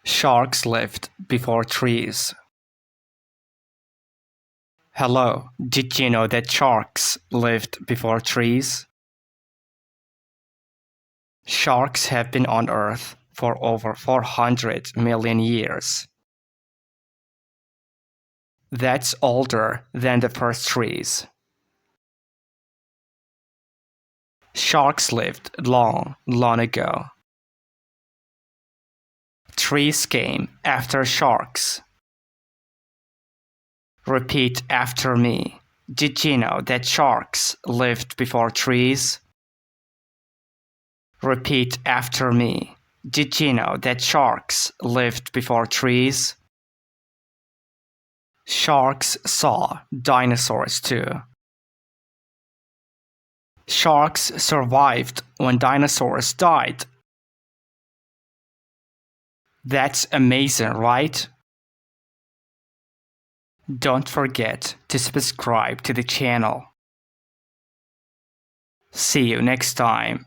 Sharks lived before trees. Hello, did you know that sharks lived before trees? Sharks have been on Earth for over 400 million years. That's older than the first trees. Sharks lived long, long ago. Trees came after sharks. Repeat after me. Did you know that sharks lived before trees? Repeat after me. Did you know that sharks lived before trees? Sharks saw dinosaurs too. Sharks survived when dinosaurs died. That's amazing, right? Don't forget to subscribe to the channel. See you next time.